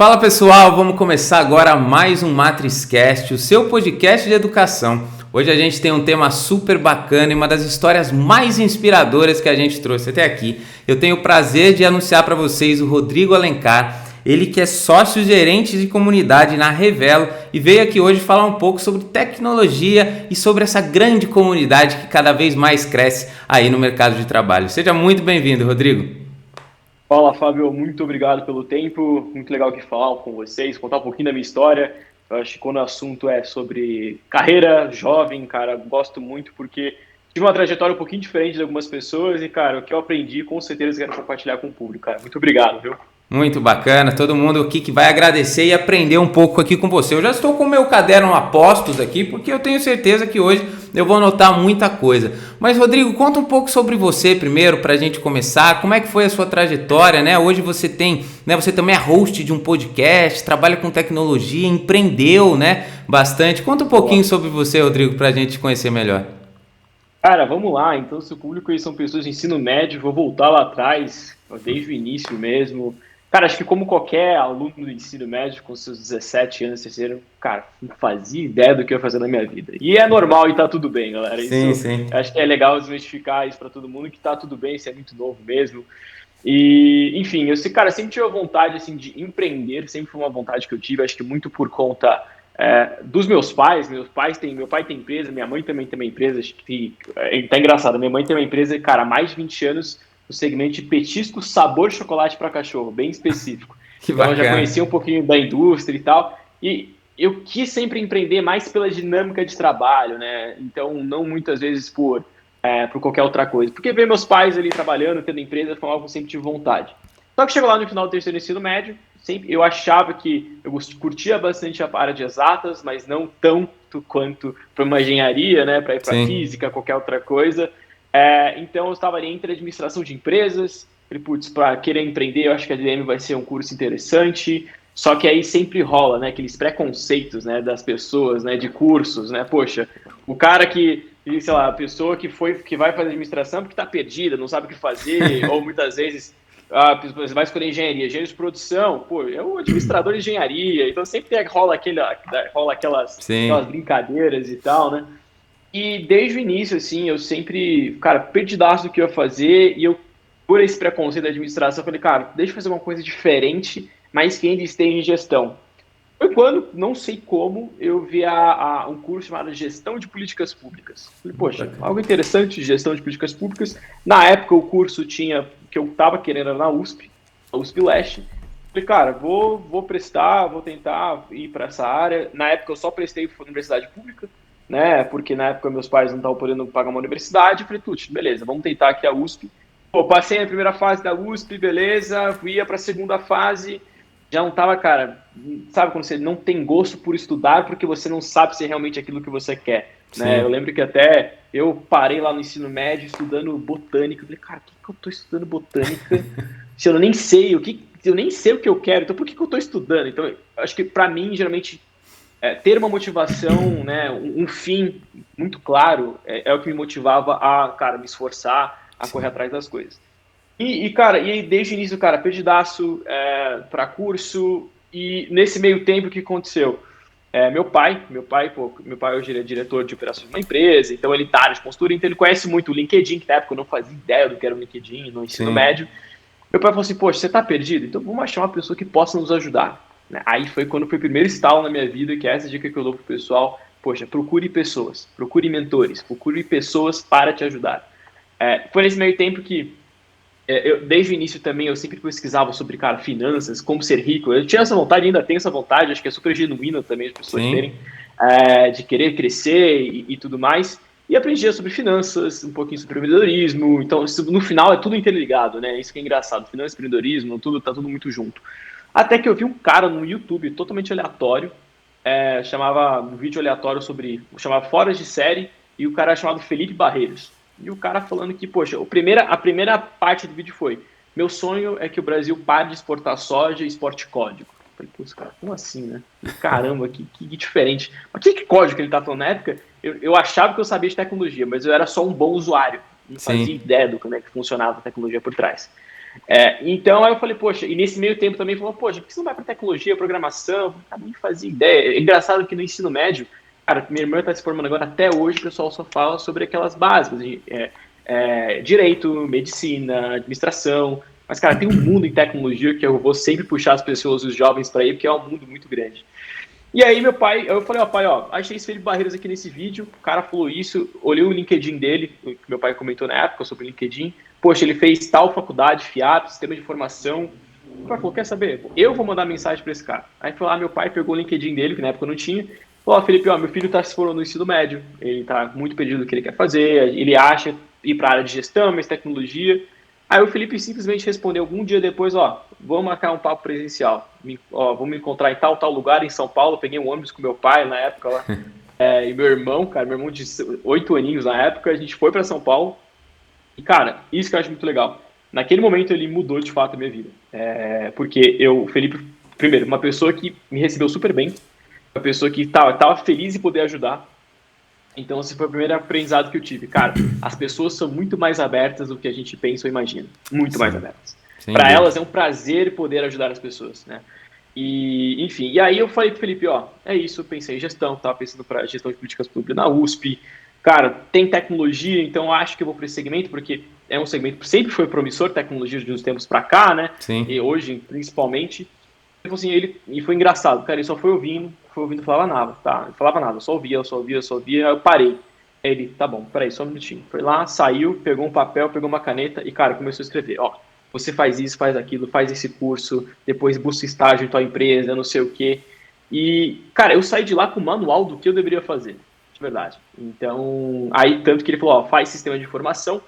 Fala pessoal, vamos começar agora mais um MatrizCast, o seu podcast de educação. Hoje a gente tem um tema super bacana e uma das histórias mais inspiradoras que a gente trouxe até aqui. Eu tenho o prazer de anunciar para vocês o Rodrigo Alencar, ele que é sócio-gerente de comunidade na Revelo e veio aqui hoje falar um pouco sobre tecnologia e sobre essa grande comunidade que cada vez mais cresce aí no mercado de trabalho. Seja muito bem-vindo, Rodrigo. Fala, Fábio, muito obrigado pelo tempo, muito legal aqui falar com vocês, contar um pouquinho da minha história. Eu acho que quando o assunto é sobre carreira jovem, cara, gosto muito porque tive uma trajetória um pouquinho diferente de algumas pessoas e, cara, o que eu aprendi, com certeza quero compartilhar com o público, cara. Muito obrigado, viu? Muito bacana, todo mundo aqui que vai agradecer e aprender um pouco aqui com você. Eu já estou com o meu caderno a postos aqui, porque eu tenho certeza que hoje eu vou anotar muita coisa. Mas, Rodrigo, conta um pouco sobre você primeiro, para a gente começar. Como é que foi a sua trajetória, né? Hoje você tem, né? Você também é host de um podcast, trabalha com tecnologia, empreendeu, né? Bastante. Conta um pouquinho sobre você, Rodrigo, para a gente te conhecer melhor. Cara, vamos lá. Então, se o público aí são pessoas de ensino médio, vou voltar lá atrás, desde o início mesmo. Cara, acho que como qualquer aluno do ensino médio, com seus 17 anos, terceiro, cara, não fazia ideia do que eu ia fazer na minha vida. E é normal e tá tudo bem, galera. Sim, Isso, sim. acho que é legal desmistificar isso pra todo mundo, que tá tudo bem, isso é muito novo mesmo. E, enfim, cara, sempre tive a vontade, assim, de empreender, sempre foi uma vontade que eu tive, acho que muito por conta dos meus pais. Meu pai tem empresa, minha mãe também tem uma empresa, acho que tá engraçado, minha mãe tem uma empresa, cara, há mais de 20 anos, no segmento de petisco sabor chocolate para cachorro, bem específico. Que Então eu já bacana. conhecia um pouquinho da indústria e tal, e eu quis sempre empreender mais pela dinâmica de trabalho, né? Então não muitas vezes por qualquer outra coisa. Porque ver meus pais ali trabalhando, tendo empresa, foi algo que eu sempre tive vontade. Só que chegou lá no final do terceiro ensino médio, sempre, eu achava que eu curtia bastante a área de exatas, mas não tanto quanto para uma engenharia, né, para ir para Sim. física, qualquer outra coisa. Então eu estava ali entre administração de empresas, falei, putz, para querer empreender, eu acho que a DDM vai ser um curso interessante, só que aí sempre rola, né, aqueles preconceitos, né, das pessoas, né, de cursos, né, poxa, o cara sei lá, a pessoa que vai fazer administração porque está perdida, não sabe o que fazer, ou muitas vezes você vai escolher engenharia de produção, pô, é o administrador de engenharia, então sempre rola aquelas Sim. brincadeiras e tal, né? E desde o início, assim, eu sempre, cara, perdidaço do que eu ia fazer, e eu, por esse preconceito da administração, eu falei, cara, deixa eu fazer uma coisa diferente, mas que ainda esteja em gestão. Foi quando, não sei como, eu vi um curso chamado Gestão de Políticas Públicas. Falei, poxa, Bacana. algo interessante de gestão de políticas públicas. Na época, o curso que eu estava querendo era na USP, a USP Leste. Falei, cara, vou prestar, vou tentar ir para essa área. Na época, eu só prestei para universidade pública, né? Porque na época meus pais não estavam podendo pagar uma universidade. Falei, putz, beleza, vamos tentar aqui a USP. Pô, passei a primeira fase da USP, beleza, ia para a segunda fase, já não tava, cara, sabe quando você não tem gosto por estudar porque você não sabe se é realmente aquilo que você quer, né? Eu Sim. lembro que até eu parei lá no ensino médio estudando botânica, eu falei, cara, por que eu tô estudando botânica se eu nem sei eu nem sei o que eu quero, então por que eu tô estudando? Então, eu acho que para mim, geralmente, ter uma motivação, né, um fim muito claro, é o que me motivava a, cara, me esforçar, a correr Sim. atrás das coisas. Cara, e aí desde o início, cara, perdidaço para curso, e nesse meio tempo o que aconteceu? Meu pai hoje ele é diretor de operações de uma empresa, então ele tá na área de consultoria, então ele conhece muito o LinkedIn, que na época eu não fazia ideia do que era o LinkedIn no ensino Sim. médio. Meu pai falou assim, poxa, você tá perdido? Então vamos achar uma pessoa que possa nos ajudar, né? Aí foi quando foi o primeiro estalo na minha vida, que é essa dica que eu dou pro pessoal, poxa, procure pessoas, procure mentores, procure pessoas para te ajudar. Foi nesse meio tempo que desde o início também eu sempre pesquisava sobre, cara, finanças, como ser rico. Eu tinha essa vontade, ainda tenho essa vontade, acho que é super genuína também as pessoas terem, Sim. de querer crescer e tudo mais. E aprendia sobre finanças, um pouquinho sobre empreendedorismo. Então, no final é tudo interligado, né? Isso que é engraçado. Finanças, empreendedorismo, tá tudo muito junto. Até que eu vi um cara no YouTube totalmente aleatório, chamava um vídeo aleatório chamava Fora de Série, e o cara chamado Felipe Barreiros. E o cara falando que, poxa, a primeira parte do vídeo foi: meu sonho é que o Brasil pare de exportar soja e exporte código. Eu falei, putz, cara, como assim, né? Caramba, que diferente. Mas que código que ele tá falando na época? Eu achava que eu sabia de tecnologia, mas eu era só um bom usuário. Não fazia Sim. ideia do como é que funcionava a tecnologia por trás. Então, aí eu falei, poxa, e nesse meio tempo também falou, poxa, por que você não vai para tecnologia, programação? Eu nem fazia ideia. É engraçado que no ensino médio, cara, minha irmã está se formando agora, até hoje o pessoal só fala sobre aquelas básicas, direito, medicina, administração. Mas, cara, tem um mundo em tecnologia que eu vou sempre puxar as pessoas, os jovens, para ir, porque é um mundo muito grande. E aí meu pai, eu falei, ó, pai, ó, achei esse Felipe Barreiros aqui nesse vídeo, o cara falou isso, olhei o LinkedIn dele, o que meu pai comentou na época sobre o LinkedIn, poxa, ele fez tal faculdade, FIAP, sistema de informação. O pai falou, quer saber? Eu vou mandar mensagem para esse cara. Aí foi lá, meu pai pegou o LinkedIn dele, que na época eu não tinha, falou, ó, Felipe, ó, meu filho tá se formando no ensino médio, ele tá muito perdido do que ele quer fazer, ele acha ir para a área de gestão, mas tecnologia. Aí o Felipe simplesmente respondeu algum dia depois, ó, vamos marcar um papo presencial. Vamos me encontrar em tal lugar em São Paulo. Peguei um ônibus com meu pai na época lá, e meu irmão, cara, meu irmão de 8 aninhos na época, a gente foi para São Paulo. E, cara, isso que eu acho muito legal. Naquele momento ele mudou de fato a minha vida. Porque o Felipe, primeiro, uma pessoa que me recebeu super bem, uma pessoa que tava feliz em poder ajudar. Então, esse foi o primeiro aprendizado que eu tive. Cara, as pessoas são muito mais abertas do que a gente pensa ou imagina. Muito mais Sim, abertas. sem Para dúvida. elas é um prazer poder ajudar as pessoas, né? E, enfim, e aí eu falei pro Felipe, ó, é isso, eu pensei em gestão, tava pensando para gestão de políticas públicas na USP. Cara, tem tecnologia, então eu acho que eu vou para esse segmento, porque é um segmento que sempre foi promissor, tecnologia de uns tempos para cá, né? Sim. E hoje, principalmente. Tipo assim, e foi engraçado, cara, ele só foi ouvindo, falava nada, tá? Não falava nada, só ouvia, aí eu parei. Aí ele, tá bom, peraí, só um minutinho. Foi lá, saiu, pegou um papel, pegou uma caneta e, cara, começou a escrever, ó, você faz isso, faz aquilo, faz esse curso, depois busca estágio em tua empresa, não sei o quê. E, cara, eu saí de lá com o manual do que eu deveria fazer, de verdade. Então, aí tanto que ele falou, ó, faz sistema de informação,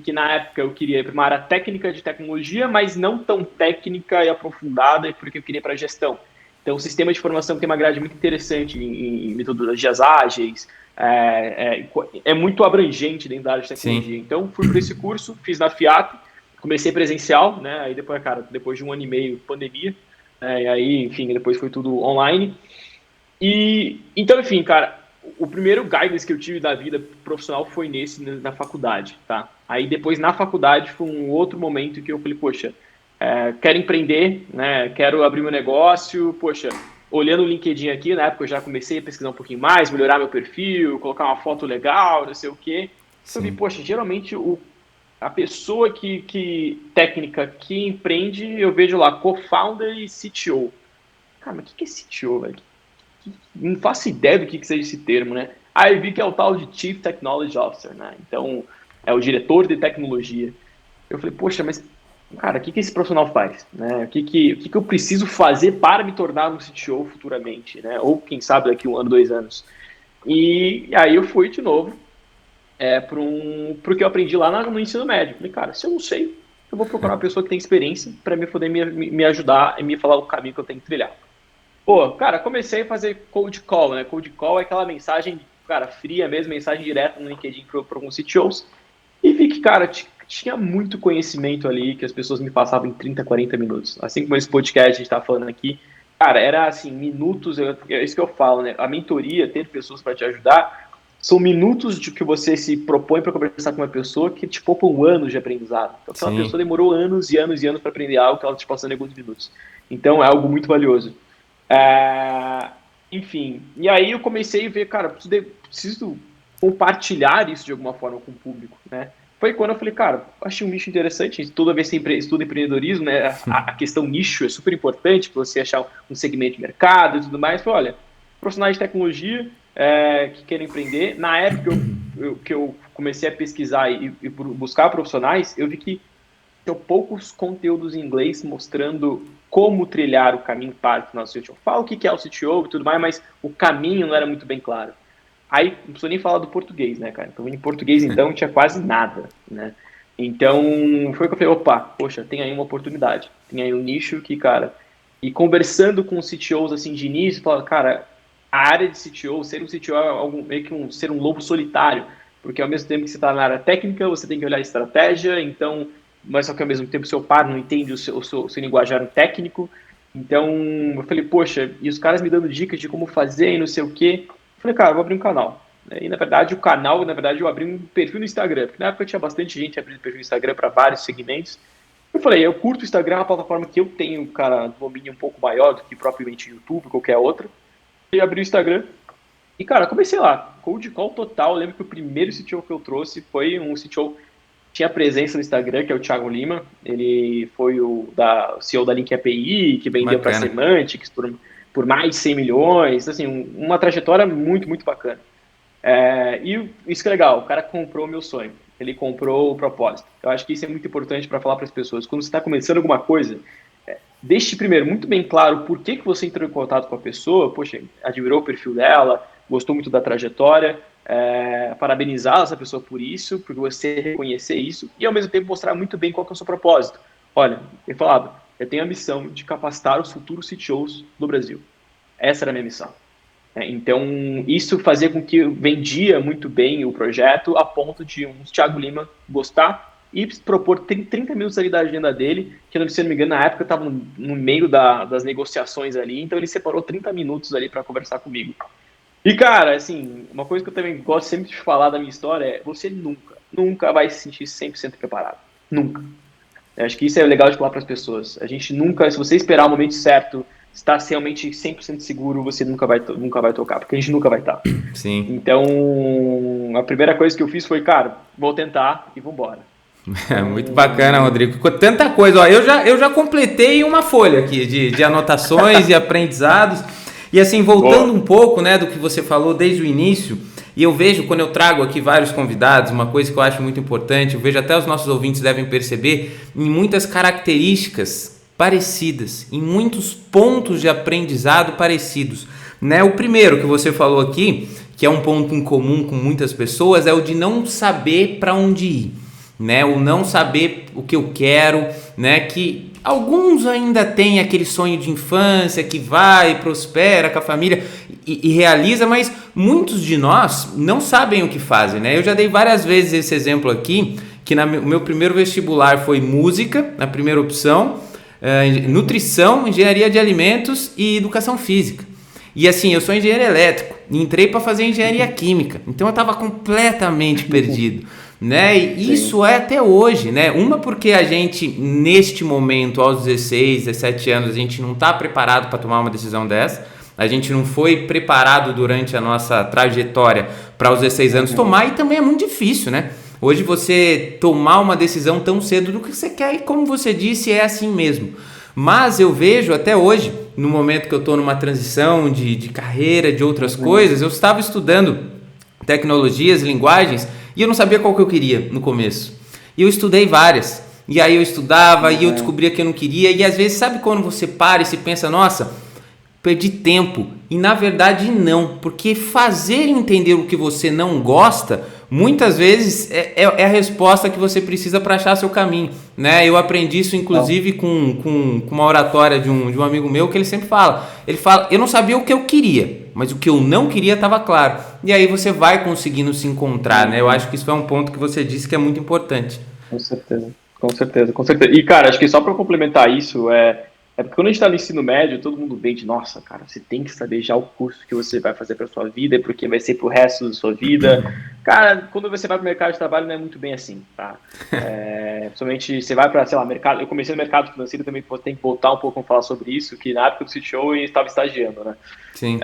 que na época eu queria ir para uma área técnica de tecnologia, mas não tão técnica e aprofundada, porque eu queria ir para gestão. Então, o sistema de informação tem uma grade muito interessante em metodologias ágeis, é muito abrangente dentro da área de Sim. tecnologia. Então, fui para esse curso, fiz na FIAP, comecei presencial, né? Aí depois, cara, depois de um ano e meio, pandemia, e aí, enfim, depois foi tudo online. E então, enfim, cara, o primeiro guidance que eu tive da vida profissional foi na faculdade, tá? Aí depois na faculdade foi um outro momento que eu falei, poxa, quero empreender, né? Quero abrir meu negócio, poxa, olhando o LinkedIn aqui, na época eu já comecei a pesquisar um pouquinho mais, melhorar meu perfil, colocar uma foto legal, não sei o quê. Eu vi, Sim. poxa, geralmente a pessoa técnica que empreende, eu vejo lá, co-founder e CTO. Cara, mas o que é CTO, velho? Não faço ideia do que seja esse termo, né? Aí vi que é o tal de Chief Technology Officer, né? Então, é o diretor de tecnologia. Eu falei, poxa, mas, cara, o que esse profissional faz? Né? O que eu preciso fazer para me tornar um CTO futuramente, né? Ou, quem sabe, daqui 1 ano, 2 anos. E aí eu fui de novo pro que eu aprendi lá no ensino médio. Falei, cara, se eu não sei, eu vou procurar uma pessoa que tem experiência para me poder me ajudar e me falar o caminho que eu tenho que trilhar. Pô, cara, comecei a fazer cold call, né? Cold call é aquela mensagem, cara, fria mesmo, mensagem direta no LinkedIn para alguns CTOs. E vi que, cara, tinha muito conhecimento ali que as pessoas me passavam em 30, 40 minutos. Assim como esse podcast a gente tá falando aqui. Cara, era assim, minutos, é isso que eu falo, né? A mentoria, ter pessoas para te ajudar, são minutos de que você se propõe para conversar com uma pessoa que te poupam anos de aprendizado. Então, aquela pessoa Sim. demorou anos e anos e anos para aprender algo que ela te passou em alguns minutos. Então, é algo muito valioso. É, enfim, e aí eu comecei a ver, cara, preciso compartilhar isso de alguma forma com o público, né? Foi quando eu falei, cara, achei um nicho interessante. Toda vez que você estuda empreendedorismo, né, a questão nicho é super importante para você achar um segmento de mercado e tudo mais. Falei, olha, profissionais de tecnologia que querem empreender. Na época que eu comecei a pesquisar e buscar profissionais, eu vi que tinham poucos conteúdos em inglês mostrando como trilhar o caminho para o nosso CTO. Fala o que é o CTO e tudo mais, mas o caminho não era muito bem claro. Aí, não preciso nem falar do português, né, cara? Então, em português, então, tinha quase nada, né? Então, foi que eu falei, opa, poxa, tem aí uma oportunidade. Tem aí um nicho que, cara... E conversando com os CTOs, assim, de início, fala, cara, a área de CTO, ser um CTO é meio que ser um lobo solitário, porque ao mesmo tempo que você está na área técnica, você tem que olhar a estratégia, então, mas só que ao mesmo tempo o seu par não entende o seu linguajar técnico. Então, eu falei, poxa, e os caras me dando dicas de como fazer e não sei o quê. Eu falei, cara, eu vou abrir um canal. E na verdade, eu abri um perfil no Instagram, porque na época tinha bastante gente abrindo perfil no Instagram para vários segmentos. Eu falei, eu curto o Instagram, é uma plataforma que eu tenho, cara, domínio um pouco maior do que propriamente o YouTube, qualquer outra. E abri o Instagram e, cara, comecei lá, cold call total. Eu lembro que o primeiro CTO que eu trouxe foi um CTO que tinha presença no Instagram, que é o Thiago Lima. Ele foi o CEO da Link API, que vendeu para Bacana. Semantics por mais de 100 milhões. Assim, uma trajetória muito, muito bacana. E isso que é legal, o cara comprou o meu sonho, ele comprou o propósito. Eu acho que isso é muito importante para falar para as pessoas. Quando você está começando alguma coisa, deixe primeiro muito bem claro por que você entrou em contato com a pessoa, poxa, admirou o perfil dela, gostou muito da trajetória, parabenizar essa pessoa por isso, por você reconhecer isso, e ao mesmo tempo mostrar muito bem qual que é o seu propósito. Olha, ele falava, eu tenho a missão de capacitar os futuros CTOs do Brasil. Essa era a minha missão. Então, isso fazia com que eu vendia muito bem o projeto, a ponto de um Thiago Lima gostar e propor 30 minutos ali da agenda dele, que, se não me engano, na época eu estava no meio das negociações ali, então ele separou 30 minutos ali para conversar comigo. E, cara, assim, uma coisa que eu também gosto sempre de falar da minha história é: você nunca vai se sentir 100% preparado. Nunca. Eu acho que isso é legal de falar para as pessoas. A gente nunca, se você esperar o momento certo, estar realmente 100% seguro, você nunca vai tocar, porque a gente nunca vai estar. Sim. Então, a primeira coisa que eu fiz foi, cara, vou tentar e vambora. É Então, muito bacana, Rodrigo. Com tanta coisa. Ó, eu já completei uma folha aqui de anotações e aprendizados. E assim, voltando boa. um pouco, né, do que você falou desde o início, e eu vejo quando eu trago aqui vários convidados, uma coisa que eu acho muito importante, eu vejo até os nossos ouvintes devem perceber, em muitas características parecidas, em muitos pontos de aprendizado parecidos. Né? O primeiro que você falou aqui, que é um ponto em comum com muitas pessoas, é o de não saber para onde ir, né? O não saber o que eu quero, né? Que alguns ainda têm aquele sonho de infância que vai, prospera com a família e realiza, mas muitos de nós não sabem o que fazem, né? Eu já dei várias vezes esse exemplo aqui, que o meu primeiro vestibular foi música, na primeira opção, nutrição, engenharia de alimentos e educação física. E assim, eu sou engenheiro elétrico e entrei para fazer engenharia química, então eu estava completamente perdido. Né? E Sim. isso é até hoje, né? Uma porque a gente, neste momento, aos 16, 17 anos, a gente não está preparado para tomar uma decisão dessa. A gente não foi preparado durante a nossa trajetória para aos 16 anos tomar, e também é muito difícil, né? Hoje você tomar uma decisão tão cedo do que você quer, e como você disse, é assim mesmo. Mas eu vejo até hoje, no momento que eu estou numa transição de carreira, de outras coisas, eu estava estudando tecnologias, linguagens, e eu não sabia qual que eu queria no começo. E eu estudei várias. E aí eu estudava e eu descobria que eu não queria. E às vezes, sabe quando você para e se pensa, nossa, perdi tempo. E na verdade não, porque fazer entender o que você não gosta, muitas vezes é a resposta que você precisa para achar seu caminho, né? Eu aprendi isso inclusive com uma oratória de um amigo meu, que ele sempre fala, eu não sabia o que eu queria, mas o que eu não queria estava claro. E aí você vai conseguindo se encontrar, né? Eu acho que isso é um ponto que você disse que é muito importante. Com certeza, com certeza, com certeza. E, cara, acho que só para complementar isso, é porque quando a gente está no ensino médio, todo mundo vem de, nossa, cara, você tem que saber já o curso que você vai fazer para sua vida, porque vai ser pro resto da sua vida. Cara, quando você vai para o mercado de trabalho, não é muito bem assim, tá? Principalmente, você vai para, sei lá, mercado. Eu comecei no mercado financeiro, também tem que voltar um pouco a falar sobre isso, que na época do CTO eu estava estagiando, né? Sim.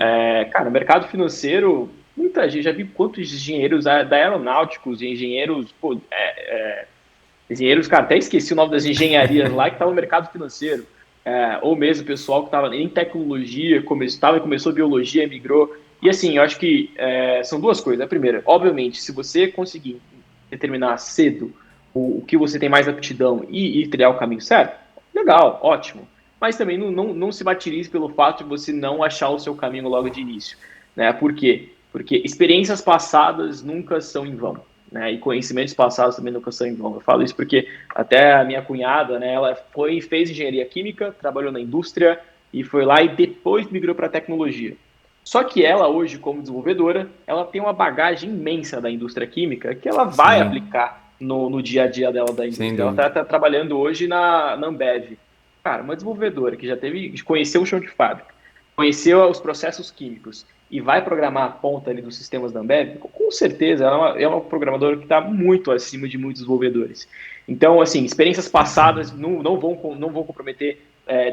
Cara, no mercado financeiro, muita gente, já vi quantos engenheiros da aeronáuticos e engenheiros, pô, engenheiros, cara, até esqueci o nome das engenharias lá que estavam no mercado financeiro. Ou mesmo o pessoal que estava em tecnologia, começou biologia, migrou. E assim, eu acho que são duas coisas. A primeira, obviamente, se você conseguir determinar cedo o que você tem mais aptidão e trilhar o caminho certo, legal, ótimo. Mas também não se martirize pelo fato de você não achar o seu caminho logo de início. Né? Por quê? Porque experiências passadas nunca são em vão. Né, e conhecimentos passados também nunca são em vão. Eu falo isso porque até a minha cunhada, né, ela fez engenharia química, trabalhou na indústria e foi lá e depois migrou para tecnologia. Só que ela hoje, como desenvolvedora, ela tem uma bagagem imensa da indústria química que ela vai Sim, aplicar no dia a dia dela da sem indústria. Ela dúvida. está trabalhando hoje na Ambev. Cara, uma desenvolvedora que já conheceu o chão de fábrica, conheceu os processos químicos e vai programar a ponta ali dos sistemas da Ambev, com certeza ela é uma programadora que está muito acima de muitos desenvolvedores. Então, assim, experiências passadas não vão comprometer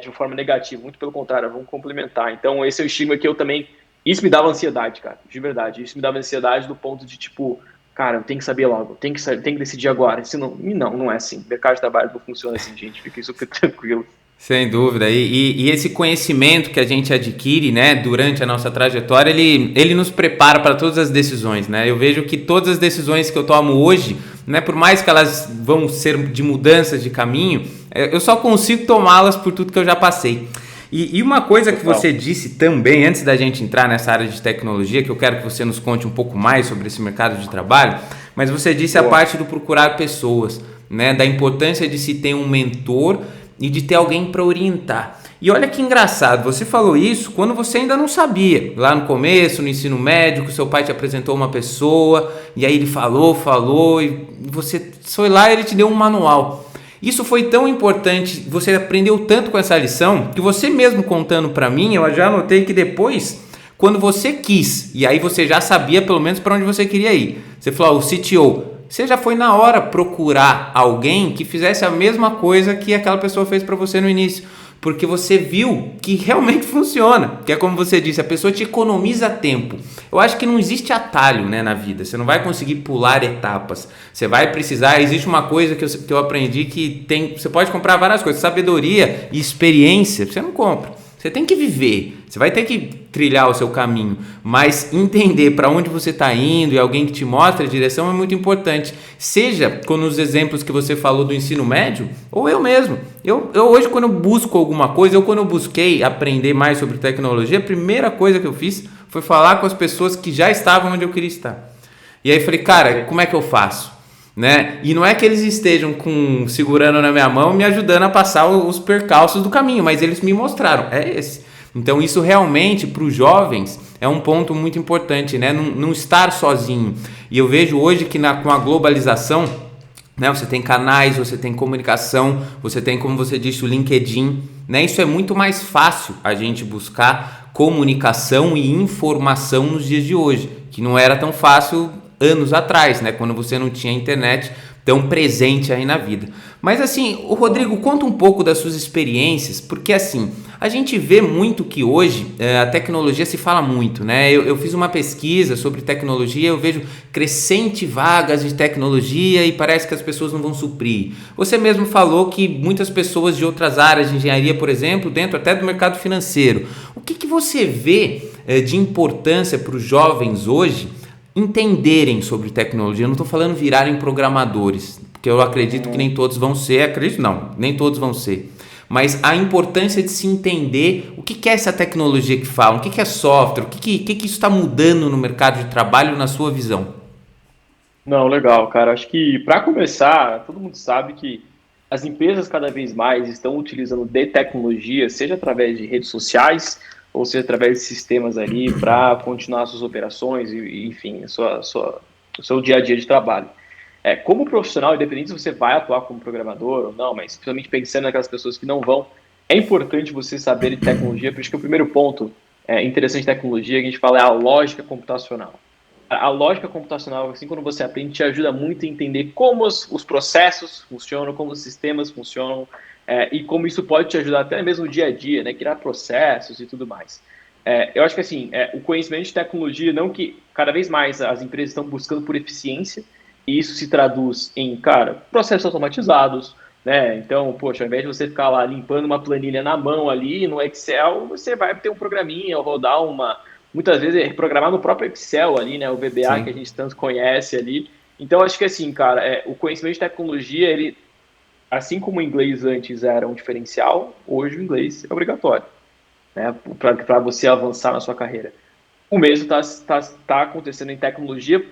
de uma forma negativa, muito pelo contrário, vão complementar. Então, esse é o estigma que eu também... Isso me dava ansiedade, cara, de verdade. Isso me dava ansiedade do ponto de, tipo, cara, eu tenho que saber logo, tem que decidir agora. Senão, não é assim. O mercado de trabalho não funciona assim, gente. Fica super tranquilo. Sem dúvida. E esse conhecimento que a gente adquire, né, durante a nossa trajetória, ele nos prepara para todas as decisões, né? Eu vejo que todas as decisões que eu tomo hoje, né, por mais que elas vão ser de mudanças de caminho, eu só consigo tomá-las por tudo que eu já passei. E uma coisa que você disse também, antes da gente entrar nessa área de tecnologia, que eu quero que você nos conte um pouco mais sobre esse mercado de trabalho, mas você disse a parte do procurar pessoas, né, da importância de se ter um mentor e de ter alguém para orientar. E olha que engraçado, você falou isso quando você ainda não sabia. Lá no começo, no ensino médio, que o seu pai te apresentou uma pessoa, e aí ele falou, e você foi lá e ele te deu um manual. Isso foi tão importante, você aprendeu tanto com essa lição, que você mesmo contando para mim, eu já anotei que depois, quando você quis, e aí você já sabia pelo menos para onde você queria ir. Você falou, o CTO, você já foi na hora procurar alguém que fizesse a mesma coisa que aquela pessoa fez para você no início, porque você viu que realmente funciona, que é como você disse, a pessoa te economiza tempo. Eu acho que não existe atalho, né, na vida, você não vai conseguir pular etapas, você vai precisar, existe uma coisa que eu aprendi que você pode comprar várias coisas, sabedoria e experiência, você não compra. Você tem que viver, você vai ter que trilhar o seu caminho, mas entender para onde você está indo e alguém que te mostra a direção é muito importante. Seja com os exemplos que você falou do ensino médio, ou eu mesmo. Eu hoje, quando eu busco alguma coisa, quando eu busquei aprender mais sobre tecnologia, a primeira coisa que eu fiz foi falar com as pessoas que já estavam onde eu queria estar. E aí falei, cara, como é que eu faço? Né? E não é que eles estejam segurando na minha mão me ajudando a passar os percalços do caminho, mas eles me mostraram, é esse. Então isso realmente para os jovens é um ponto muito importante, né? Não estar sozinho. E eu vejo hoje que com a globalização, né, você tem canais, você tem comunicação, você tem, como você disse, o LinkedIn, né? Isso é muito mais fácil a gente buscar comunicação e informação nos dias de hoje, que não era tão fácil anos atrás, né, quando você não tinha internet tão presente aí na vida. Mas assim, o Rodrigo, conta um pouco das suas experiências, porque assim, a gente vê muito que hoje a tecnologia se fala muito, né? Eu fiz uma pesquisa sobre tecnologia, eu vejo crescente vagas de tecnologia e parece que as pessoas não vão suprir. Você mesmo falou que muitas pessoas de outras áreas de engenharia, por exemplo, dentro até do mercado financeiro. O que você vê de importância para os jovens hoje entenderem sobre tecnologia? Eu não estou falando virarem programadores, porque eu acredito que nem todos vão ser, nem todos vão ser, mas a importância de se entender o que é essa tecnologia que falam, o que é software, o que isso está mudando no mercado de trabalho na sua visão. Não, legal, cara. Acho que para começar, todo mundo sabe que as empresas cada vez mais estão utilizando de tecnologia, seja através de redes sociais, ou seja, através de sistemas ali para continuar suas operações e enfim, o seu dia a dia de trabalho. Como profissional, independente se você vai atuar como programador ou não, mas principalmente pensando naquelas pessoas que não vão, é importante você saber de tecnologia, por isso que o primeiro ponto interessante de tecnologia que a gente fala é a lógica computacional. A lógica computacional, assim, quando você aprende, te ajuda muito a entender como os processos funcionam, como os sistemas funcionam, e como isso pode te ajudar até mesmo no dia a dia, né? Criar processos e tudo mais. Eu acho que assim, o conhecimento de tecnologia, não que cada vez mais as empresas estão buscando por eficiência, e isso se traduz em, cara, processos automatizados, né? Então, poxa, ao invés de você ficar lá limpando uma planilha na mão ali no Excel, você vai ter um programinha ou rodar muitas vezes programar no próprio Excel ali, né? O VBA Sim. que a gente tanto conhece ali. Então, acho que assim, cara, o conhecimento de tecnologia, ele, assim como o inglês antes era um diferencial, hoje o inglês é obrigatório, né? Para você avançar na sua carreira. O mesmo tá acontecendo em tecnologia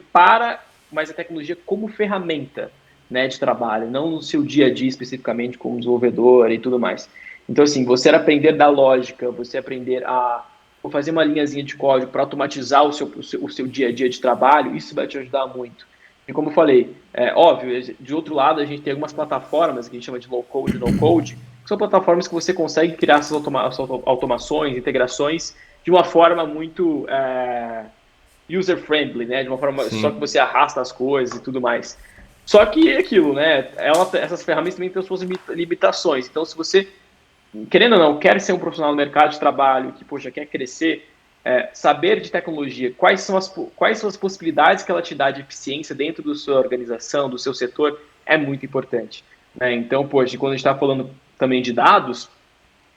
mas a tecnologia como ferramenta, né, de trabalho, não no seu dia a dia especificamente como desenvolvedor e tudo mais. Então, assim, você aprender da lógica, você aprender a fazer uma linhazinha de código para automatizar o seu dia a dia de trabalho, isso vai te ajudar muito. E como eu falei, óbvio, de outro lado a gente tem algumas plataformas que a gente chama de low code e no code, que são plataformas que você consegue criar essas automações, integrações de uma forma muito user-friendly, né? De uma forma Sim. só que você arrasta as coisas e tudo mais. Só que é aquilo, né? Essas ferramentas também têm as suas limitações. Então, se você, querendo ou não, quer ser um profissional no mercado de trabalho, que, poxa, quer crescer, saber de tecnologia, quais são as possibilidades que ela te dá de eficiência dentro da sua organização, do seu setor, é muito importante, né? Então, poxa, quando a gente está falando também de dados,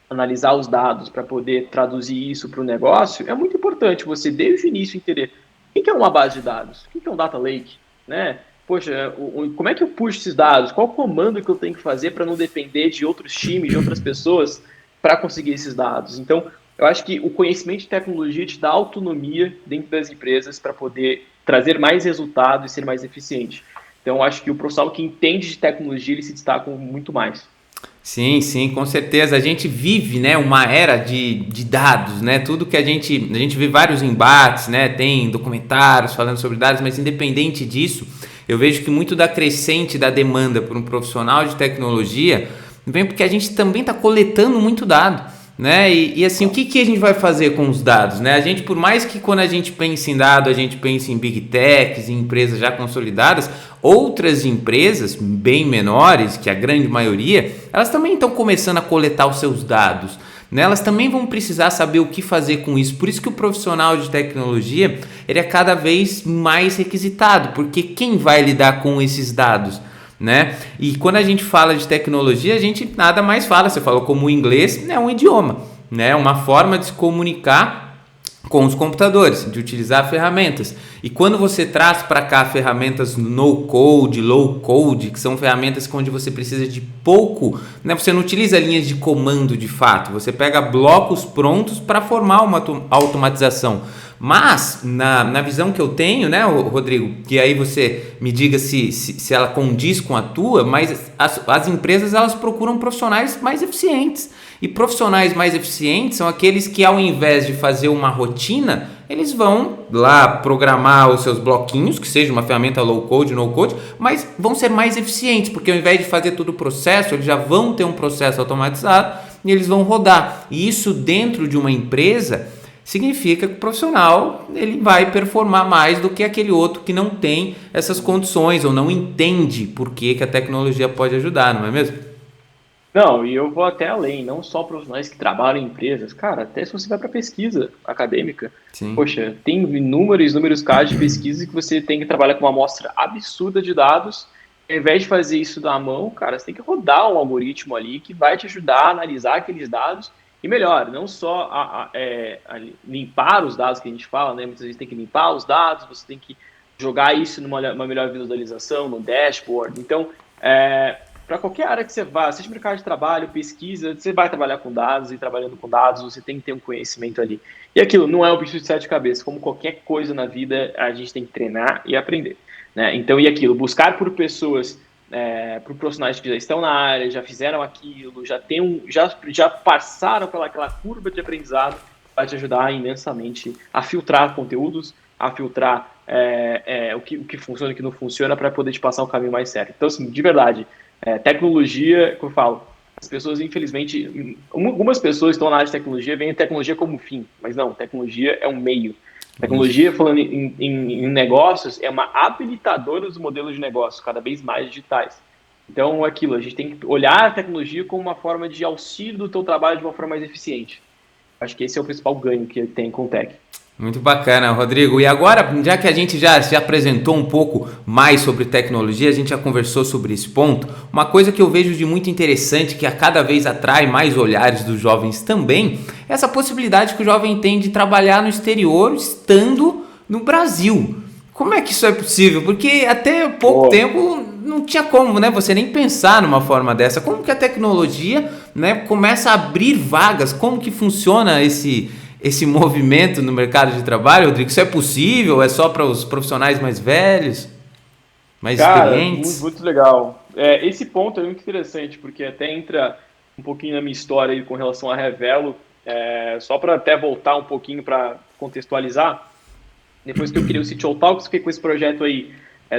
analisar os dados para poder traduzir isso para o negócio, é muito importante você, desde o início, entender o que é uma base de dados, o que é um data lake, né? Poxa, como é que eu puxo esses dados? Qual o comando que eu tenho que fazer para não depender de outros times, de outras pessoas, para conseguir esses dados? Então, eu acho que o conhecimento de tecnologia te dá autonomia dentro das empresas para poder trazer mais resultado e ser mais eficiente. Então, eu acho que o profissional que entende de tecnologia, ele se destaca muito mais. Sim, sim, com certeza. A gente vive, né, uma era de dados, né? Tudo que a gente vê vários embates, né? Tem documentários falando sobre dados, mas independente disso, eu vejo que muito da crescente da demanda por um profissional de tecnologia vem porque a gente também está coletando muito dado, né? E assim, o que a gente vai fazer com os dados, né? A gente, por mais que quando a gente pensa em dado, a gente pense em big techs, em empresas já consolidadas, outras empresas bem menores, que a grande maioria, elas também estão começando a coletar os seus dados, né? Elas também vão precisar saber o que fazer com isso. Por isso que o profissional de tecnologia, ele é cada vez mais requisitado, porque quem vai lidar com esses dados, né? E quando a gente fala de tecnologia, a gente nada mais fala, você falou como o inglês é um idioma, né? Uma forma de se comunicar com os computadores, de utilizar ferramentas. E quando você traz para cá ferramentas no code, low code, que são ferramentas onde você precisa de pouco, né? Você não utiliza linhas de comando de fato, você pega blocos prontos para formar uma automatização. Mas, na visão que eu tenho, né, Rodrigo, que aí você me diga se ela condiz com a tua, mas as empresas, elas procuram profissionais mais eficientes. E profissionais mais eficientes são aqueles que, ao invés de fazer uma rotina, eles vão lá programar os seus bloquinhos, que seja uma ferramenta low code, no code, mas vão ser mais eficientes, porque ao invés de fazer todo o processo, eles já vão ter um processo automatizado e eles vão rodar. E isso dentro de uma empresa significa que o profissional, ele vai performar mais do que aquele outro que não tem essas condições ou não entende por que a tecnologia pode ajudar, não é mesmo? Não, e eu vou até além, não só profissionais que trabalham em empresas, cara, até se você vai para pesquisa acadêmica, Sim. poxa, tem inúmeros casos de pesquisa que você tem que trabalhar com uma amostra absurda de dados, ao invés de fazer isso da mão, cara, você tem que rodar um algoritmo ali que vai te ajudar a analisar aqueles dados e melhor, não só a limpar os dados que a gente fala, né? Muitas vezes tem que limpar os dados, você tem que jogar isso numa melhor visualização, no dashboard. Então, para qualquer área que você vá, seja mercado de trabalho, pesquisa, você vai trabalhar com dados e trabalhando com dados, você tem que ter um conhecimento ali. E aquilo não é um bicho de sete cabeças, como qualquer coisa na vida, a gente tem que treinar e aprender, né? Então, e aquilo, buscar por pessoas, por profissionais que já estão na área, já fizeram aquilo, já passaram pelaquela curva de aprendizado, vai te ajudar imensamente a filtrar conteúdos, a filtrar o que funciona e o que não funciona para poder te passar um caminho mais certo. Então, assim, de verdade, tecnologia, como eu falo, as pessoas, infelizmente, algumas pessoas que estão na área de tecnologia veem a tecnologia como fim, mas não, tecnologia é um meio. Tecnologia, falando em negócios, é uma habilitadora dos modelos de negócio, cada vez mais digitais. Então, aquilo, a gente tem que olhar a tecnologia como uma forma de auxílio do teu trabalho de uma forma mais eficiente. Acho que esse é o principal ganho que tem com o tech. Muito bacana, Rodrigo. E agora, já que a gente já apresentou um pouco mais sobre tecnologia, a gente já conversou sobre esse ponto, uma coisa que eu vejo de muito interessante, que a cada vez atrai mais olhares dos jovens também, é essa possibilidade que o jovem tem de trabalhar no exterior, estando no Brasil. Como é que isso é possível? Porque até pouco tempo não tinha como, né? Você nem pensar numa forma dessa. Como que a tecnologia, né, começa a abrir vagas? Como que funciona esse movimento no mercado de trabalho, Rodrigo? Isso é possível? É só para os profissionais mais velhos, mais experientes? Muito legal. Esse ponto é muito interessante, porque até entra um pouquinho na minha história aí com relação a Revelo, só para até voltar um pouquinho para contextualizar. Depois que eu criei o CTO Talks, fiquei com esse projeto aí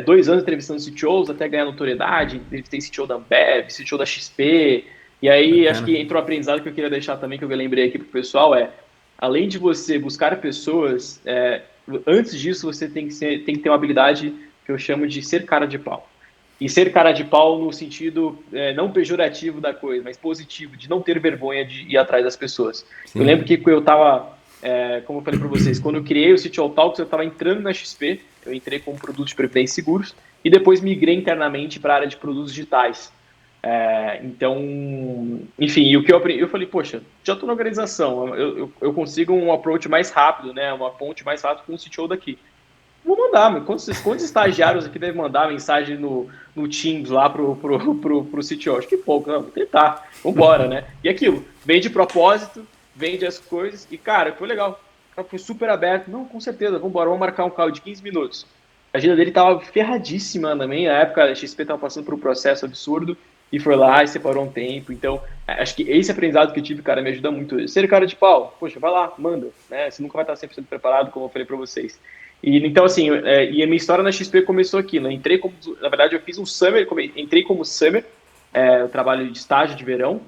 2 anos entrevistando CTOs até ganhar notoriedade. Entrevistei CTO da Ambev, CTO da XP, e aí Bacana. acho que entrou um aprendizado que eu queria deixar também, que eu lembrei aqui pro pessoal, além de você buscar pessoas, antes disso você tem que ter uma habilidade que eu chamo de ser cara de pau. E ser cara de pau no sentido não pejorativo da coisa, mas positivo, de não ter vergonha de ir atrás das pessoas. Eu Sim. lembro que eu estava, como eu falei para vocês, quando eu criei o CTO Talks, eu estava entrando na XP, eu entrei como produto de previdência e seguros, e depois migrei internamente para a área de produtos digitais. Então, enfim, e o que eu aprendi, eu falei, poxa, já estou na organização, eu consigo um approach mais rápido, né, uma ponte mais rápida com o CTO daqui. Vou mandar, meu. Quantos estagiários aqui devem mandar mensagem no Teams lá pro CTO? Acho que pouco, não, vou tentar, vambora, né? E aquilo, vende propósito, vende as coisas, e cara, foi legal. O cara foi super aberto, não, com certeza, vambora, vamos marcar um call de 15 minutos. A agenda dele tava ferradíssima também, na época a XP tava passando por um processo absurdo, e foi lá e separou um tempo, então acho que esse aprendizado que eu tive, cara, me ajuda muito. Ser cara de pau, poxa, vai lá, manda, né? Você nunca vai estar 100% preparado, como eu falei para vocês. E, então, assim, e a minha história na XP começou aqui, né? Entrei como, na verdade, eu fiz um summer, entrei como summer, eu trabalho de estágio de verão,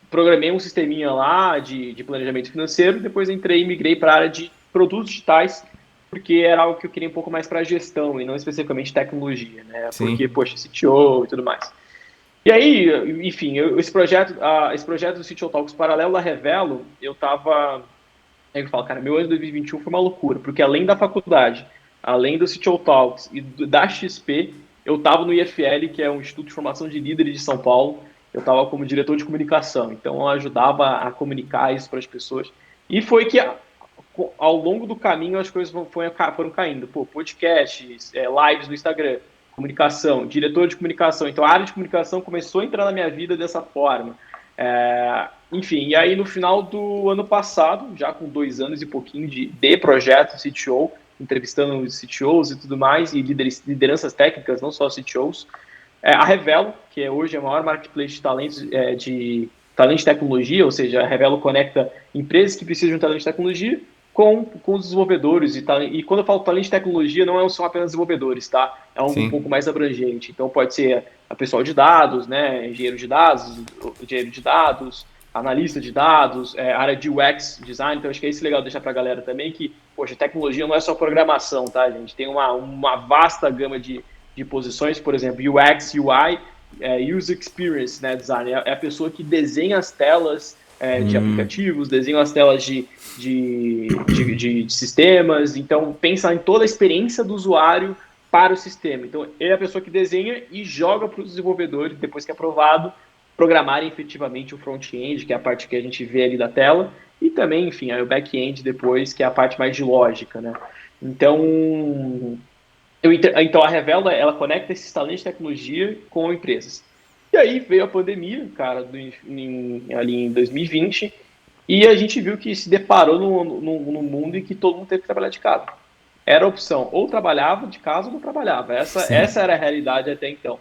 programei um sisteminha lá de planejamento financeiro, depois entrei e migrei para a área de produtos digitais, porque era algo que eu queria um pouco mais para gestão e não especificamente tecnologia, né? Porque, Sim. poxa, CTO e tudo mais. E aí, enfim, esse projeto do CTO Talks paralelo à Revelo, eu tava aí eu falo, cara, meu ano de 2021 foi uma loucura, porque além da faculdade, além do CTO Talks e da XP, eu estava no IFL, que é um Instituto de Formação de Líderes de São Paulo, eu estava como diretor de comunicação, então eu ajudava a comunicar isso para as pessoas. E foi que ao longo do caminho as coisas foram caindo. Pô, podcasts, lives no Instagram, comunicação, diretor de comunicação. Então a área de comunicação começou a entrar na minha vida dessa forma. Enfim, e aí no final do ano passado, já com 2 anos e pouquinho de projeto CTO, entrevistando os CTOs e tudo mais, e lideranças técnicas, não só CTOs, a Revelo, que é hoje a maior marketplace de talentos de talento de tecnologia, ou seja, a Revelo conecta empresas que precisam de talento de tecnologia com os desenvolvedores. E quando eu falo talento de tecnologia, não são apenas desenvolvedores, tá? É algo um Sim. pouco mais abrangente. Então, pode ser a pessoal de dados, né? Engenheiro de dados, analista de dados, área de UX, design. Então, acho que é isso legal deixar para a galera também, que, poxa, tecnologia não é só programação, tá, gente? Tem uma vasta gama de posições, por exemplo, UX, UI, User Experience, né, design. É a pessoa que desenha as telas de aplicativos, desenha as telas de sistemas, então pensa em toda a experiência do usuário para o sistema. Então, ele é a pessoa que desenha e joga para os desenvolvedores, depois que é aprovado, programarem efetivamente o front-end, que é a parte que a gente vê ali da tela, e também, enfim, aí o back-end depois, que é a parte mais de lógica, né? Então, então a Revela, ela conecta esses talentos de tecnologia com empresas. E aí veio a pandemia, cara, ali em 2020, e a gente viu que se deparou no mundo em que todo mundo teve que trabalhar de casa. Era a opção, ou trabalhava de casa ou não trabalhava. Sim. Essa era a realidade até então.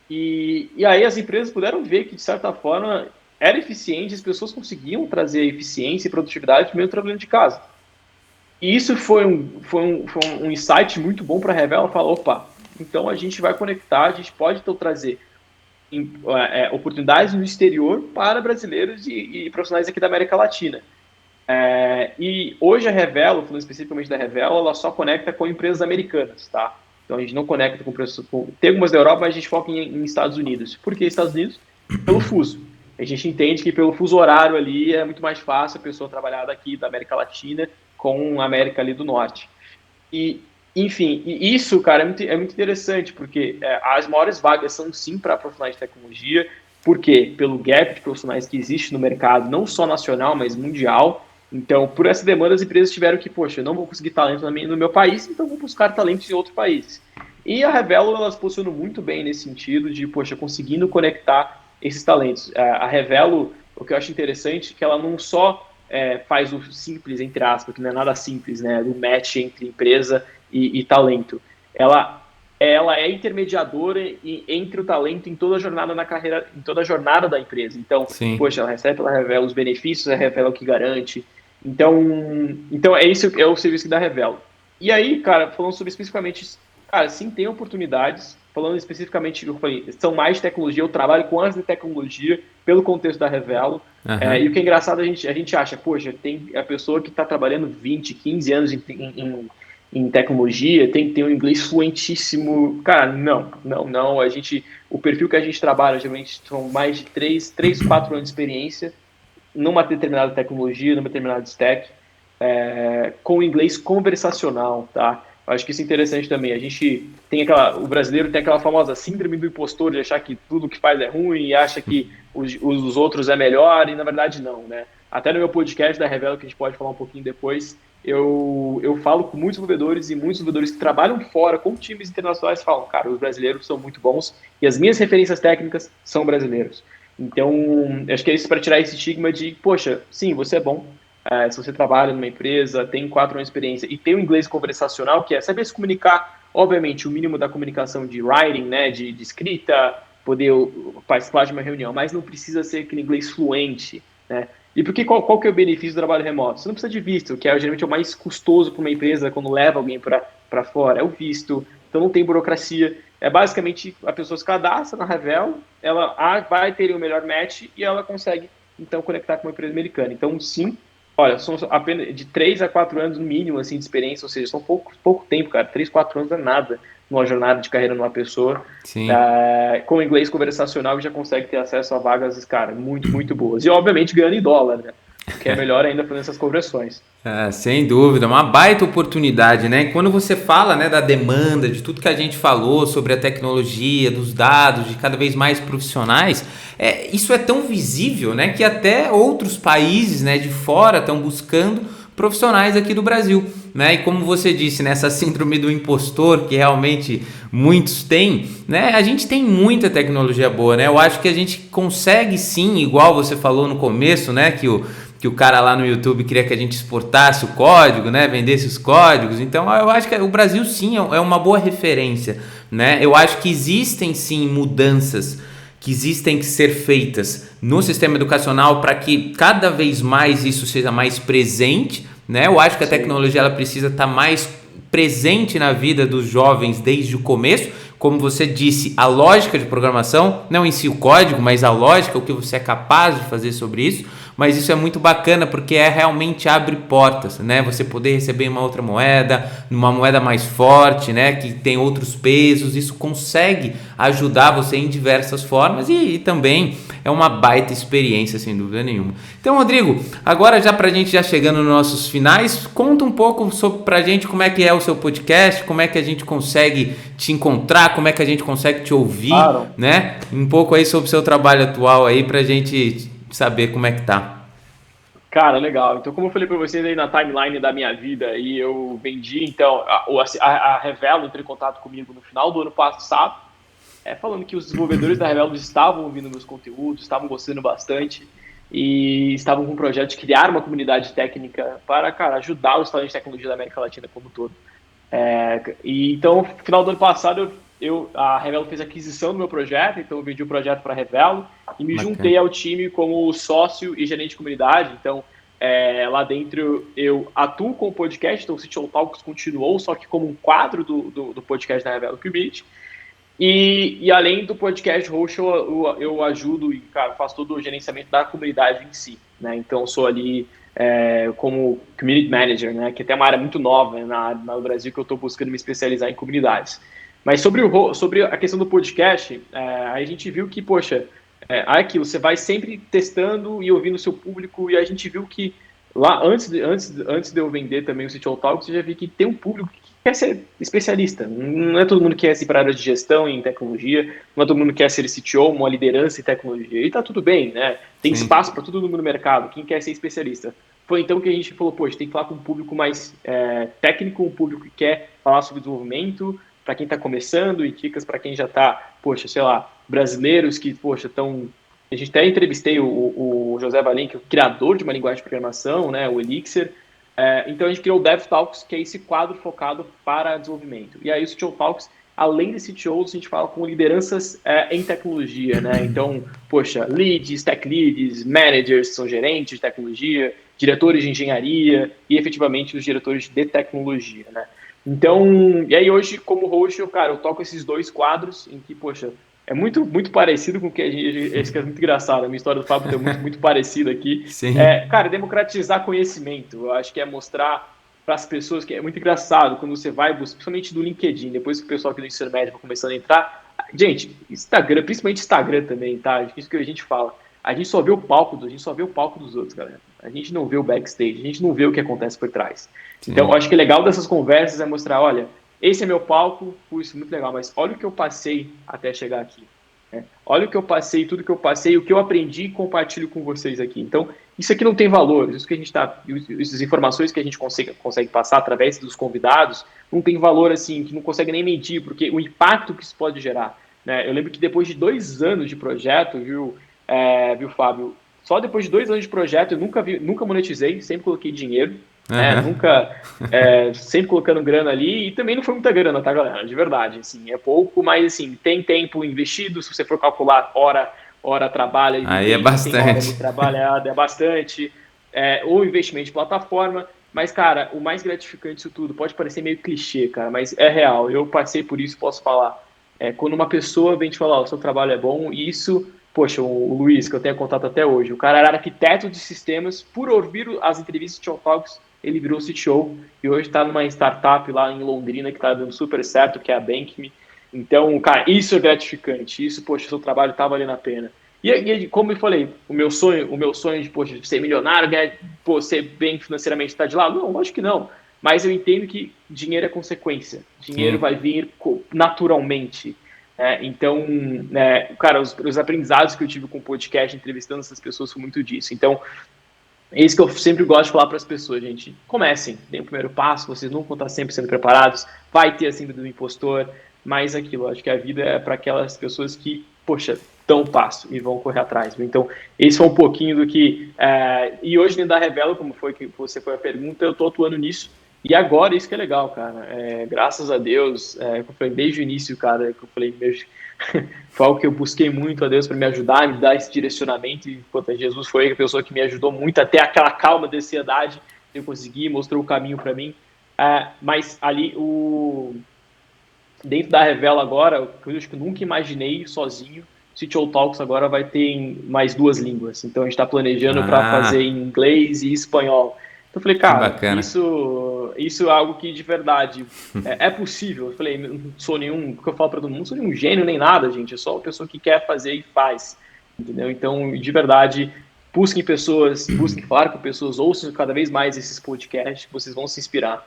E aí as empresas puderam ver que, de certa forma, era eficiente, as pessoas conseguiam trazer eficiência e produtividade mesmo trabalhando de casa. E isso foi um insight muito bom para a Revela falar, opa, então a gente vai conectar, a gente pode então trazer oportunidades no exterior para brasileiros e profissionais aqui da América Latina. E hoje a Revelo, falando especificamente da Revelo, ela só conecta com empresas americanas, tá? Então a gente não conecta com empresas. Tem algumas da Europa, mas a gente foca em Estados Unidos. Por que Estados Unidos? Pelo fuso. A gente entende que pelo fuso horário ali é muito mais fácil a pessoa trabalhar daqui da América Latina com a América ali do Norte. E, enfim, e isso, cara, é muito interessante, porque as maiores vagas são sim para profissionais de tecnologia, porque pelo gap de profissionais que existe no mercado, não só nacional, mas mundial. Então, por essa demanda, as empresas tiveram que, poxa, eu não vou conseguir talento no meu país, então vou buscar talentos em outros países. E a Revelo, elas posicionam muito bem nesse sentido de, poxa, conseguindo conectar esses talentos. A Revelo, o que eu acho interessante é que ela não só faz o simples, entre aspas, que não é nada simples, né, do match entre empresa e talento. Ela é intermediadora entre o talento em toda a jornada na carreira, em toda a jornada da empresa. Então, Sim. poxa, ela recebe, ela revela os benefícios, ela revela o que garante. Então é isso, é o serviço da Revelo. E aí, cara, falando sobre especificamente, cara, sim, tem oportunidades. Falando especificamente, eu falei, são mais de tecnologia, eu trabalho com as de tecnologia pelo contexto da Revelo. Aham. E o que é engraçado, a gente acha, poxa, tem a pessoa que está trabalhando 20, 15 anos em tecnologia tem que ter um inglês fluentíssimo. Cara, não. O perfil que a gente trabalha, geralmente, são mais de 4 anos de experiência numa determinada tecnologia, numa determinada stack, com inglês conversacional, tá? Eu acho que isso é interessante também. A gente tem o brasileiro tem aquela famosa síndrome do impostor de achar que tudo que faz é ruim e acha que os outros é melhor e na verdade não, né? Até no meu podcast da Revelo, que a gente pode falar um pouquinho depois, eu falo com muitos desenvolvedores e muitos desenvolvedores que trabalham fora com times internacionais falam, cara, os brasileiros são muito bons e as minhas referências técnicas são brasileiros. Então, acho que é isso para tirar esse estigma de, poxa, sim, você é bom, se você trabalha numa empresa, tem 4 anos de experiência e tem o inglês conversacional, que é saber se comunicar, obviamente, o mínimo da comunicação de writing, né, de escrita, poder participar de uma reunião, mas não precisa ser aquele inglês fluente, né? E porque qual que é o benefício do trabalho remoto? Você não precisa de visto, que geralmente é o mais custoso para uma empresa quando leva alguém para fora, é o visto, então não tem burocracia. É basicamente a pessoa se cadastra na Revelo, ela vai ter o melhor match e ela consegue, então, conectar com uma empresa americana. Então, sim, olha, são apenas de 3 a 4 anos no mínimo assim, de experiência, ou seja, são pouco tempo, cara. 3, 4 anos é nada numa jornada de carreira numa pessoa. Sim. Com inglês conversacional já consegue ter acesso a vagas, cara, muito, muito boas. E, obviamente, ganhando em dólar, né? Que é melhor ainda fazendo essas conversões. Sem dúvida, uma baita oportunidade, né? Quando você fala, né, da demanda, de tudo que a gente falou sobre a tecnologia, dos dados, de cada vez mais profissionais, isso é tão visível, né, que até outros países, né, de fora estão buscando profissionais aqui do Brasil, né? E como você disse, nessa síndrome do impostor que realmente muitos têm, né? A gente tem muita tecnologia boa, né? Eu acho que a gente consegue sim, igual você falou no começo, né, que o cara lá no YouTube queria que a gente exportasse o código, né, vendesse os códigos. Então eu acho que o Brasil sim é uma boa referência, né? Eu acho que existem sim mudanças que existem que ser feitas no sistema educacional para que cada vez mais isso seja mais presente, né? Eu acho que a tecnologia ela precisa estar mais presente na vida dos jovens desde o começo. Como você disse, a lógica de programação, não em si o código, mas a lógica, o que você é capaz de fazer sobre isso. Mas isso é muito bacana porque realmente abre portas, né? Você poder receber uma outra moeda, uma moeda mais forte, né? Que tem outros pesos, isso consegue ajudar você em diversas formas e também é uma baita experiência, sem dúvida nenhuma. Então, Rodrigo, agora já pra gente já chegando nos nossos finais, conta um pouco pra gente como é que é o seu podcast, como é que a gente consegue te encontrar, como é que a gente consegue te ouvir, claro, né? Um pouco aí sobre o seu trabalho atual aí pra gente saber como é que tá. Cara, legal. Então, como eu falei para vocês aí na timeline da minha vida, e eu vendi, então, a Revelo entrou em contato comigo no final do ano passado, falando que os desenvolvedores da Revelo estavam ouvindo meus conteúdos, estavam gostando bastante, e estavam com um projeto de criar uma comunidade técnica para, cara, ajudar os talentos de tecnologia da América Latina como um todo. E então, no final do ano passado, a Revelo fez a aquisição do meu projeto, então eu vendi o projeto para a Revelo e me juntei ao time como sócio e gerente de comunidade. Então, lá dentro eu atuo com o podcast, então o CTO Talks continuou, só que como um quadro do podcast da Revelo Qubit. E além do podcast host, eu ajudo e, cara, faço todo o gerenciamento da comunidade em si, né? Então, sou ali como Community Manager, né? Que é até uma área muito nova, né, no Brasil, que eu estou buscando me especializar em comunidades. Mas sobre a questão do podcast, a gente viu que, poxa, aquilo, você vai sempre testando e ouvindo o seu público, e a gente viu que lá, antes de eu vender também o CTO Talks, eu já vi que tem um público que quer ser especialista. Não é todo mundo que quer ir para a área de gestão em tecnologia, não é todo mundo que quer ser CTO, uma liderança em tecnologia. E tá tudo bem, né? Tem espaço para todo mundo no mercado, quem quer ser especialista. Foi então que a gente falou, poxa, tem que falar com um público mais técnico, um público que quer falar sobre desenvolvimento, para quem está começando, e dicas para quem já está, poxa, sei lá, brasileiros que, poxa, estão... A gente até entrevistei o José Valim, que é o criador de uma linguagem de programação, né, o Elixir. Então a gente criou o DevTalks, que é esse quadro focado para desenvolvimento. E aí o CTO Talks, além de CTOs, a gente fala com lideranças em tecnologia, né? Então, poxa, leads, tech leads, managers, são gerentes de tecnologia, diretores de engenharia e efetivamente os diretores de tecnologia, né? Então, e aí hoje, como host, eu toco esses dois quadros em que, poxa, é muito, muito parecido com o que a gente... Esse que é muito engraçado, a minha história do Fábio é muito, muito parecida aqui. Sim. Cara, democratizar conhecimento, eu acho que é mostrar para as pessoas, que é muito engraçado quando você vai, principalmente do LinkedIn, depois que o pessoal aqui do ensino médio vai começando a entrar. Gente, Instagram, principalmente Instagram também, tá? Isso que a gente fala. A gente só vê o palco dos outros, galera. A gente não vê o backstage, a gente não vê o que acontece por trás. Sim. Então, eu acho que o legal dessas conversas é mostrar, olha, esse é meu palco, isso é muito legal, mas olha o que eu passei até chegar aqui. Olha o que eu passei, tudo que eu passei, o que eu aprendi e compartilho com vocês aqui. Então, isso aqui não tem valor. Isso que a gente essas informações que a gente consegue passar através dos convidados não tem valor assim, que não consegue nem medir, porque o impacto que isso pode gerar. Né? Eu lembro que depois de 2 anos de projeto, viu, Fábio? Só depois de 2 anos de projeto eu nunca monetizei, sempre coloquei dinheiro. Nunca, sempre colocando grana ali, e também não foi muita grana, tá, galera? De verdade, assim, é pouco, mas assim, tem tempo investido, se você for calcular hora trabalho, aí é bastante. Hora de trabalhada, é bastante, ou investimento de plataforma, mas, cara, o mais gratificante disso tudo, pode parecer meio clichê, cara, mas é real, eu passei por isso, posso falar, quando uma pessoa vem te falar, o seu trabalho é bom, isso, poxa, o Luiz, que eu tenho contato até hoje, o cara era arquiteto de sistemas, por ouvir as entrevistas de Tio Talks, ele virou CTO e hoje está numa startup lá em Londrina que está dando super certo, que é a BankMe. Então, cara, isso é gratificante. Isso, poxa, seu trabalho está valendo a pena. E como eu falei, o meu sonho de, poxa, ser milionário, ser bem financeiramente, está de lado? Não, lógico que não. Mas eu entendo que dinheiro é consequência. Dinheiro vai vir naturalmente. Então, cara, os aprendizados que eu tive com o podcast, entrevistando essas pessoas, foi muito disso. Então, é isso que eu sempre gosto de falar para as pessoas, gente. Comecem, deem o primeiro passo, vocês nunca vão estar sempre sendo preparados, vai ter a síndrome do impostor, mas aquilo, acho que a vida é para aquelas pessoas que, poxa, dão o passo e vão correr atrás. Viu? Então, esse foi um pouquinho do que... e hoje, dentro da Revelo, como foi que você foi a pergunta, eu estou atuando nisso, e agora, isso que é legal, cara. Graças a Deus, eu falei desde o início, cara, que eu falei, foi algo que eu busquei muito a Deus para me ajudar, me dar esse direcionamento, e Jesus foi a pessoa que me ajudou muito até aquela calma da ansiedade, eu consegui, mostrou o caminho para mim. Mas ali, dentro da Revela agora, eu acho que eu nunca imaginei sozinho, CTO Talks agora vai ter em mais 2 línguas, então a gente está planejando para fazer em inglês e espanhol. Então eu falei, cara, isso é algo que de verdade é possível. Eu falei, não sou nenhum, o que eu falo para todo mundo, não sou nenhum gênio nem nada, gente. É só uma pessoa que quer fazer e faz, entendeu? Então, de verdade, busquem pessoas, busquem falar com pessoas, ouçam cada vez mais esses podcasts, que vocês vão se inspirar.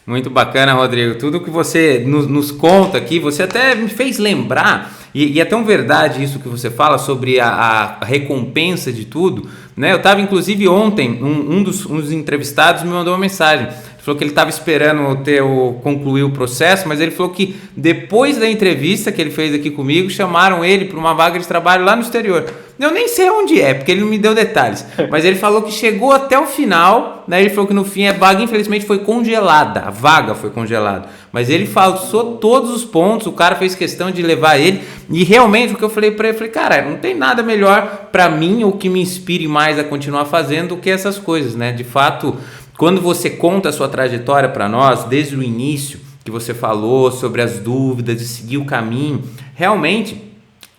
Muito bacana, Rodrigo. Tudo que você nos conta aqui, você até me fez lembrar, e é tão verdade isso que você fala sobre a recompensa de tudo, né? Eu estava, inclusive, ontem, um dos entrevistados me mandou uma mensagem. Ele falou que ele estava esperando concluir o processo, mas ele falou que depois da entrevista que ele fez aqui comigo, chamaram ele para uma vaga de trabalho lá no exterior. Eu nem sei onde é, porque ele não me deu detalhes. Mas ele falou que chegou até o final, né? Ele falou que no fim a vaga, infelizmente, foi congelada. A vaga foi congelada. Mas ele falou todos os pontos, o cara fez questão de levar ele. E realmente, o que eu falei para ele, eu falei, cara, não tem nada melhor para mim, ou que me inspire mais a continuar fazendo, do que essas coisas, né? De fato, quando você conta a sua trajetória para nós, desde o início, que você falou sobre as dúvidas, de seguir o caminho, realmente...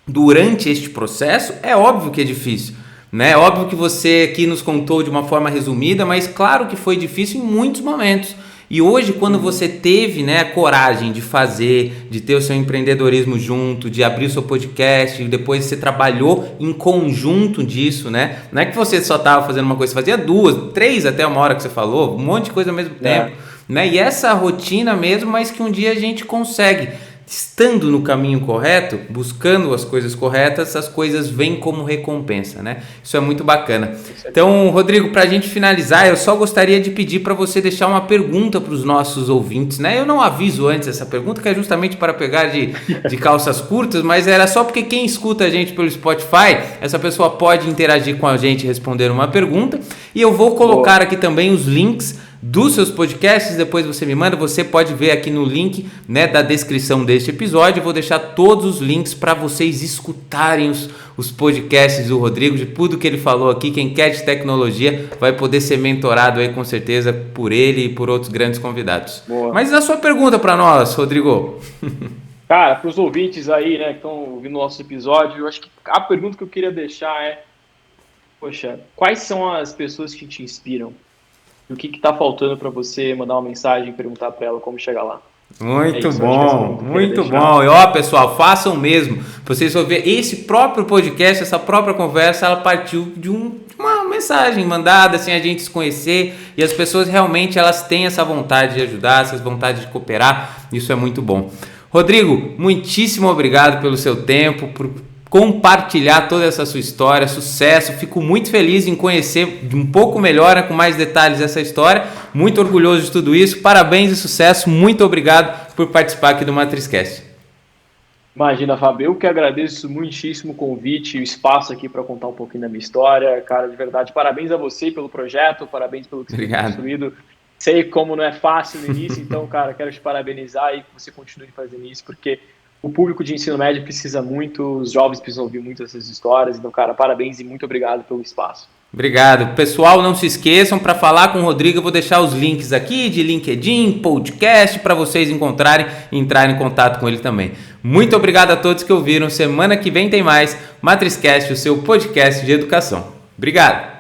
Durante este processo, é óbvio que é difícil, né? É óbvio que você aqui nos contou de uma forma resumida, mas claro que foi difícil em muitos momentos. E hoje, quando você teve, né, a coragem de fazer, de ter o seu empreendedorismo junto, de abrir o seu podcast, e depois você trabalhou em conjunto disso, né? Não é que você só estava fazendo uma coisa, você fazia 2, 3 até uma hora que você falou, um monte de coisa ao mesmo tempo, né? E essa rotina mesmo, mas que um dia a gente consegue... Estando no caminho correto, buscando as coisas corretas, as coisas vêm como recompensa, né? Isso é muito bacana. Então, Rodrigo, para a gente finalizar, eu só gostaria de pedir para você deixar uma pergunta para os nossos ouvintes, né? Eu não aviso antes essa pergunta, que é justamente para pegar de calças curtas, mas era só porque quem escuta a gente pelo Spotify, essa pessoa pode interagir com a gente e responder uma pergunta. E eu vou colocar aqui também os links dos seus podcasts, depois você me manda, você pode ver aqui no link, né, da descrição deste episódio. Eu vou deixar todos os links para vocês escutarem os podcasts do Rodrigo, de tudo que ele falou aqui. Quem quer de tecnologia vai poder ser mentorado aí com certeza por ele e por outros grandes convidados. Boa. Mas a sua pergunta para nós, Rodrigo? Cara, para os ouvintes aí, né, que estão ouvindo o nosso episódio, eu acho que a pergunta que eu queria deixar é, poxa, quais são as pessoas que te inspiram? E o que está faltando para você mandar uma mensagem e perguntar para ela como chegar lá. Muito Isso, bom, muito bom. E ó, pessoal, façam mesmo. Vocês vão ver esse próprio podcast, essa própria conversa, ela partiu de uma mensagem mandada, assim, a gente se conhecer, e as pessoas realmente elas têm essa vontade de ajudar, essa vontade de cooperar. Isso é muito bom. Rodrigo, muitíssimo obrigado pelo seu tempo, por compartilhar toda essa sua história, sucesso. Fico muito feliz em conhecer um pouco melhor, com mais detalhes essa história. Muito orgulhoso de tudo isso. Parabéns e sucesso. Muito obrigado por participar aqui do MatrizCast. Imagina, Fábio, eu que agradeço muitíssimo o convite e o espaço aqui para contar um pouquinho da minha história. Cara, de verdade, parabéns a você pelo projeto, parabéns pelo que você tem construído. Sei como não é fácil no início, então, cara, quero te parabenizar e que você continue fazendo isso, porque o público de ensino médio precisa muito, os jovens precisam ouvir muito essas histórias. Então, cara, parabéns e muito obrigado pelo espaço. Obrigado. Pessoal, não se esqueçam, para falar com o Rodrigo, eu vou deixar os links aqui de LinkedIn, podcast, para vocês encontrarem e entrarem em contato com ele também. Muito obrigado a todos que ouviram. Semana que vem tem mais MatrizCast, o seu podcast de educação. Obrigado.